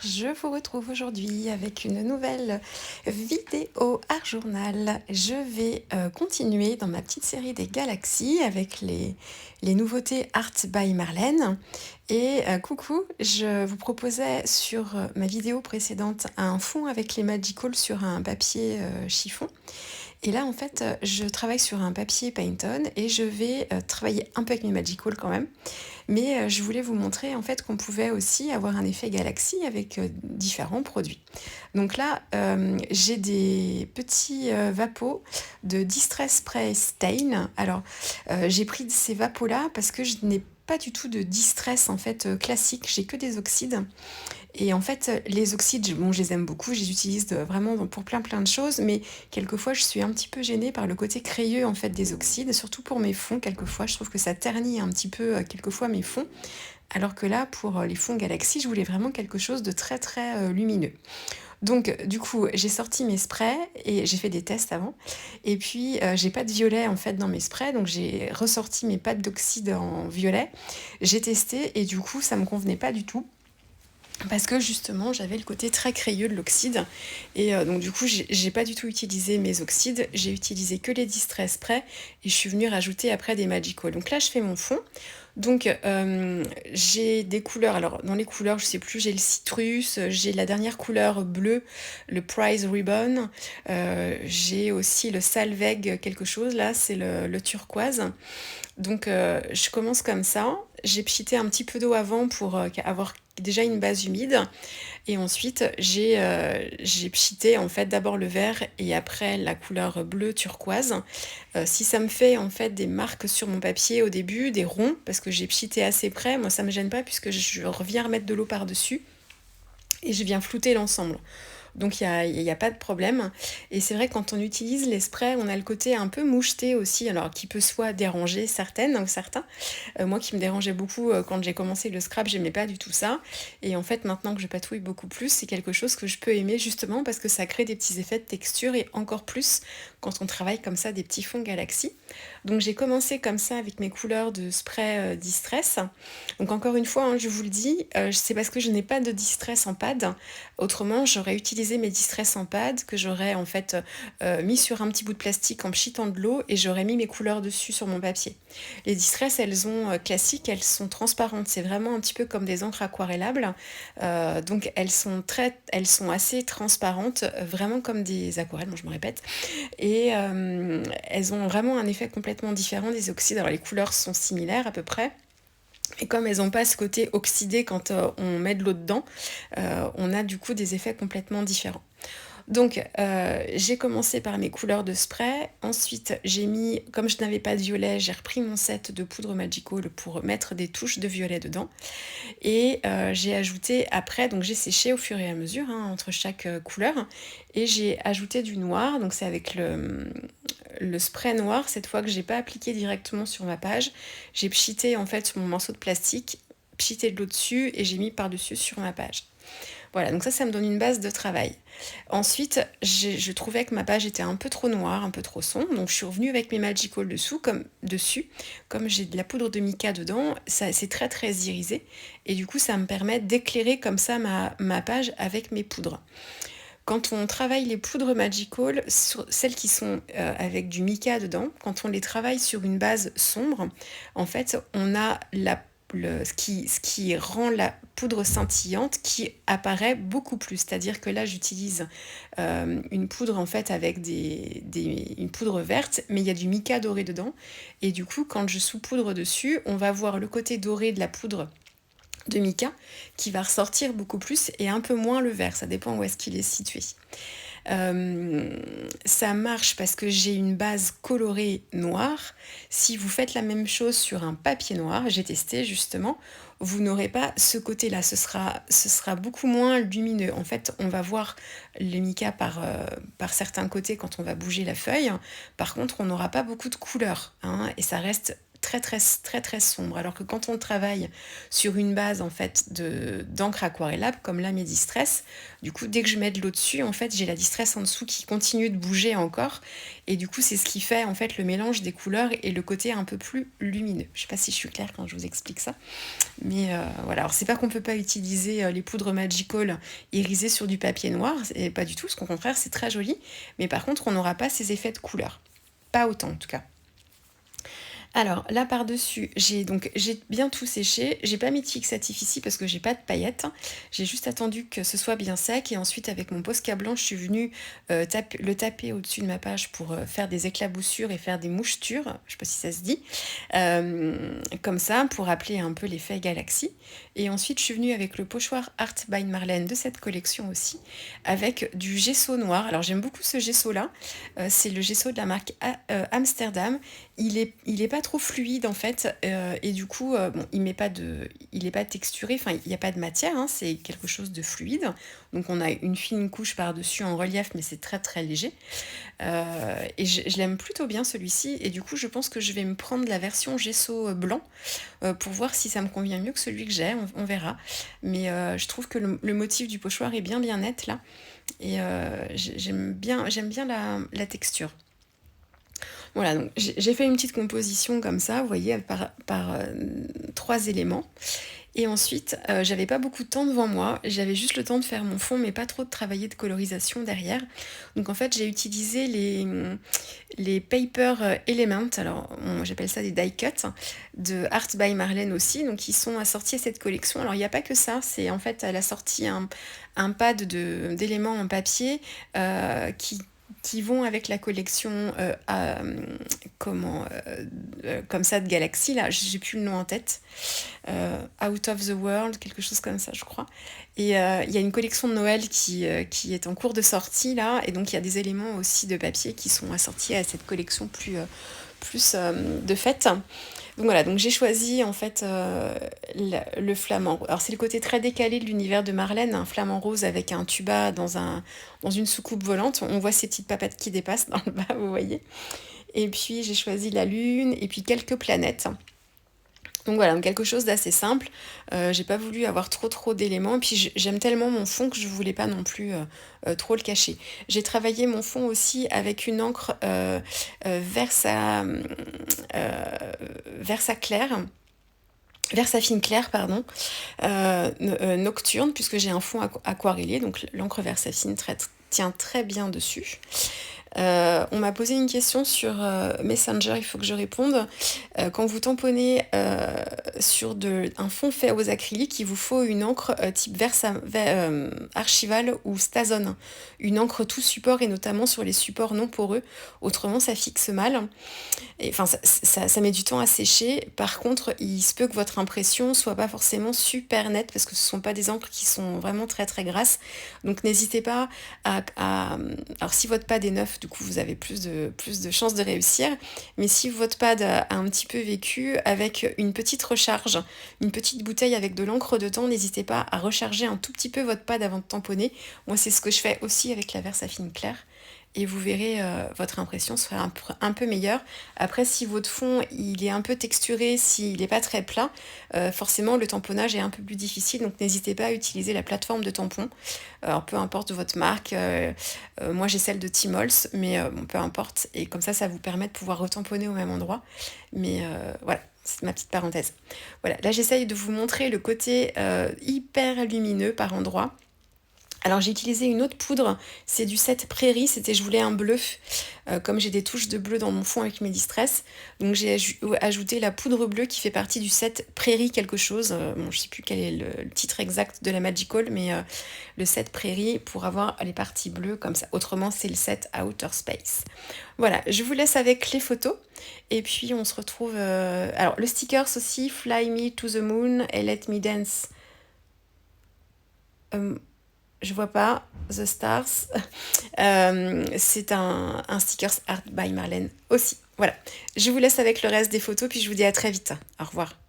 je vous retrouve aujourd'hui avec une nouvelle vidéo Art Journal. Je vais continuer dans ma petite série des galaxies avec les nouveautés Art by Marlène. Et coucou, je vous proposais sur ma vidéo précédente un fond avec les Magical sur un papier chiffon. Et là, en fait, je travaille sur un papier Painton et je vais travailler un peu avec mes Magical quand même. Mais je voulais vous montrer en fait qu'on pouvait aussi avoir un effet galaxie avec différents produits. Donc là, j'ai des petits vapos de Distress Spray Stain. Alors, j'ai pris ces vapos-là parce que je n'ai pas du tout de distress en fait classique, j'ai que des oxydes. Et en fait, les oxydes, bon, je les aime beaucoup, je les utilise vraiment pour plein de choses, mais quelquefois je suis un petit peu gênée par le côté crayeux en fait des oxydes, surtout pour mes fonds. Quelquefois, je trouve que ça ternit un petit peu quelquefois mes fonds, alors que là, pour les fonds Galaxy, je voulais vraiment quelque chose de très lumineux. Donc, du coup, j'ai sorti mes sprays et j'ai fait des tests avant. Et puis, j'ai pas de violet en fait dans mes sprays, donc j'ai ressorti mes pâtes d'oxyde en violet. J'ai testé et du coup, ça me convenait pas du tout parce que justement j'avais le côté très crayeux de l'oxyde et donc du coup j'ai pas du tout utilisé mes oxydes, j'ai utilisé que les Distress Spray et je suis venue rajouter après des Magical. Donc là je fais mon fond, donc j'ai des couleurs, alors dans les couleurs je sais plus, j'ai le citrus, j'ai la dernière couleur bleue, le Prize Ribbon, j'ai aussi le Salveg quelque chose, là c'est le turquoise. Donc je commence comme ça, j'ai pchité un petit peu d'eau avant pour avoir déjà une base humide et ensuite j'ai pchité en fait d'abord le vert et après la couleur bleu turquoise. Si ça me fait en fait des marques sur mon papier au début, des ronds, parce que j'ai pchité assez près, moi ça me gêne pas puisque je reviens remettre de l'eau par-dessus et je viens flouter l'ensemble. Donc il y a pas de problème. Et c'est vrai que quand on utilise les sprays, on a le côté un peu moucheté aussi, alors qui peut soit déranger certaines ou certains. Moi qui me dérangeait beaucoup quand j'ai commencé le scrap, j'aimais pas du tout ça. Et en fait maintenant que je patouille beaucoup plus, c'est quelque chose que je peux aimer justement parce que ça crée des petits effets de texture et encore plus quand on travaille comme ça des petits fonds Galaxy. Donc j'ai commencé comme ça avec mes couleurs de spray Distress. Donc encore une fois, hein, je vous le dis, c'est parce que je n'ai pas de Distress en pad. Autrement, j'aurais utilisé mes Distress en pad que j'aurais en fait mis sur un petit bout de plastique en pchitant de l'eau et j'aurais mis mes couleurs dessus sur mon papier. Les Distress, elles ont classiques, elles sont transparentes. C'est vraiment un petit peu comme des encres aquarellables. Donc elles sont assez transparentes, vraiment comme des aquarelles. Bon, je me répète. Et elles ont vraiment un effet complètement différent des oxydes. Alors les couleurs sont similaires à peu près. Et comme elles n'ont pas ce côté oxydé quand on met de l'eau dedans, on a du coup des effets complètement différents. Donc j'ai commencé par mes couleurs de spray, ensuite j'ai mis, comme je n'avais pas de violet, j'ai repris mon set de poudre Magical pour mettre des touches de violet dedans. Et j'ai ajouté après, donc j'ai séché au fur et à mesure hein, entre chaque couleur, et j'ai ajouté du noir, donc c'est avec le spray noir, cette fois que j'ai pas appliqué directement sur ma page, j'ai pchité en fait sur mon morceau de plastique, pchité de l'eau dessus et j'ai mis par-dessus sur ma page. Voilà, donc ça me donne une base de travail. Ensuite, je trouvais que ma page était un peu trop noire, un peu trop sombre, donc je suis revenue avec mes Magical dessus, comme j'ai de la poudre de mica dedans, ça c'est très irisé, et du coup ça me permet d'éclairer comme ça ma page avec mes poudres. Quand on travaille les poudres Magical, celles qui sont avec du mica dedans, quand on les travaille sur une base sombre, en fait, on a ce qui rend la poudre scintillante qui apparaît beaucoup plus. C'est-à-dire que là, j'utilise une poudre en fait avec une poudre verte, mais il y a du mica doré dedans. Et du coup, quand je saupoudre dessus, on va voir le côté doré de la poudre de mica qui va ressortir beaucoup plus et un peu moins le vert, ça dépend où est-ce qu'il est situé. Ça marche parce que j'ai une base colorée noire. Si vous faites la même chose sur un papier noir, j'ai testé justement, vous n'aurez pas ce côté-là, ce sera beaucoup moins lumineux. En fait, on va voir le mica par certains côtés quand on va bouger la feuille. Par contre, on n'aura pas beaucoup de couleurs hein, et ça reste très très très très sombre. Alors que quand on travaille sur une base en fait d'encre aquarellable comme la mes Distress, du coup dès que je mets de l'eau dessus, en fait j'ai la Distress en dessous qui continue de bouger encore, et du coup c'est ce qui fait en fait le mélange des couleurs et le côté un peu plus lumineux. Je sais pas si je suis claire quand je vous explique ça, mais voilà. Alors c'est pas qu'on peut pas utiliser les poudres Magical irisées sur du papier noir, et pas du tout, parce qu'au contraire c'est très joli, mais par contre on n'aura pas ces effets de couleur, pas autant en tout cas. Alors là par-dessus, j'ai bien tout séché. J'ai pas mis de fixatif ici parce que j'ai pas de paillettes. J'ai juste attendu que ce soit bien sec, et ensuite avec mon Posca blanc, je suis venue le taper au-dessus de ma page pour faire des éclaboussures et faire des mouchetures. Je sais pas si ça se dit. Comme ça, pour rappeler un peu l'effet Galaxy. Et ensuite, je suis venue avec le pochoir Art by Marlène de cette collection aussi, avec du gesso noir. Alors j'aime beaucoup ce gesso-là. C'est le gesso de la marque Amsterdam. Il est pas trop fluide en fait, et du coup bon, il est pas texturé, enfin il n'y a pas de matière, hein, c'est quelque chose de fluide, donc on a une fine couche par dessus en relief, mais c'est très très léger. Et je l'aime plutôt bien celui-ci, et du coup je pense que je vais me prendre la version gesso blanc pour voir si ça me convient mieux que celui que j'ai, on verra, mais je trouve que le motif du pochoir est bien net là, et j'aime bien la texture. Voilà, donc j'ai fait une petite composition comme ça, vous voyez, par 3 éléments. Et ensuite, j'avais pas beaucoup de temps devant moi, j'avais juste le temps de faire mon fond, mais pas trop de travailler de colorisation derrière. Donc en fait, j'ai utilisé les Paper Element, alors j'appelle ça des die cuts, de Art by Marlène aussi, donc ils sont assortis à cette collection. Alors il n'y a pas que ça, c'est en fait, elle a sorti un pad d'éléments en papier qui vont avec la collection comme ça de Galaxy, là, j'ai plus le nom en tête, Out of the World, quelque chose comme ça je crois, et il y a une collection de Noël qui est en cours de sortie là, et donc il y a des éléments aussi de papier qui sont assortis à cette collection plus de fête. Donc voilà, donc j'ai choisi en fait le flamant. Alors c'est le côté très décalé de l'univers de Marlène, un flamant rose avec un tuba dans une soucoupe volante. On voit ces petites papates qui dépassent dans le bas, vous voyez. Et puis j'ai choisi la lune et puis quelques planètes. Donc voilà, donc quelque chose d'assez simple. J'ai pas voulu avoir trop d'éléments. Et puis j'aime tellement mon fond que je voulais pas non plus trop le cacher. J'ai travaillé mon fond aussi avec une encre Versa, Versa claire. Versa fine claire, pardon, nocturne, puisque j'ai un fond aquarellé, donc l'encre Versa fine tient très bien dessus. On m'a posé une question sur Messenger, il faut que je réponde. Quand vous tamponnez sur un fond fait aux acryliques, il vous faut une encre type Archival ou Stazone. Une encre tout support, et notamment sur les supports non poreux. Autrement, ça fixe mal. Et, enfin, ça met du temps à sécher. Par contre, il se peut que votre impression soit pas forcément super nette, parce que ce sont pas des encres qui sont vraiment très très grasses. Donc n'hésitez pas alors si votre pad est neuf, du coup vous avez plus de chances de réussir, mais si votre pad a un petit peu vécu, avec une petite recharge, une petite bouteille avec de l'encre dedans, n'hésitez pas à recharger un tout petit peu votre pad avant de tamponner. Moi c'est ce que je fais aussi avec la Versafine claire, et vous verrez, votre impression sera un peu meilleure. Après, si votre fond il est un peu texturé, s'il n'est pas très plat, forcément le tamponnage est un peu plus difficile, donc n'hésitez pas à utiliser la plateforme de tampon. Alors peu importe votre marque, moi j'ai celle de Timols, mais bon, peu importe, et comme ça vous permet de pouvoir retamponner au même endroit. Mais voilà, c'est ma petite parenthèse. Voilà, là j'essaye de vous montrer le côté hyper lumineux par endroits. Alors j'ai utilisé une autre poudre, c'est du 7 Prairie, je voulais un bleu, comme j'ai des touches de bleu dans mon fond avec mes Distress, donc j'ai ajouté la poudre bleue qui fait partie du 7 Prairie quelque chose, bon je sais plus quel est le titre exact de la Magical, mais le 7 Prairie pour avoir les parties bleues comme ça, autrement c'est le 7 Outer Space. Voilà, je vous laisse avec les photos, et puis on se retrouve, alors le stickers aussi, Fly Me to the Moon et Let Me Dance. Je vois pas, The Stars. C'est un stickers Art by Marlène aussi. Voilà, je vous laisse avec le reste des photos, puis je vous dis à très vite. Au revoir.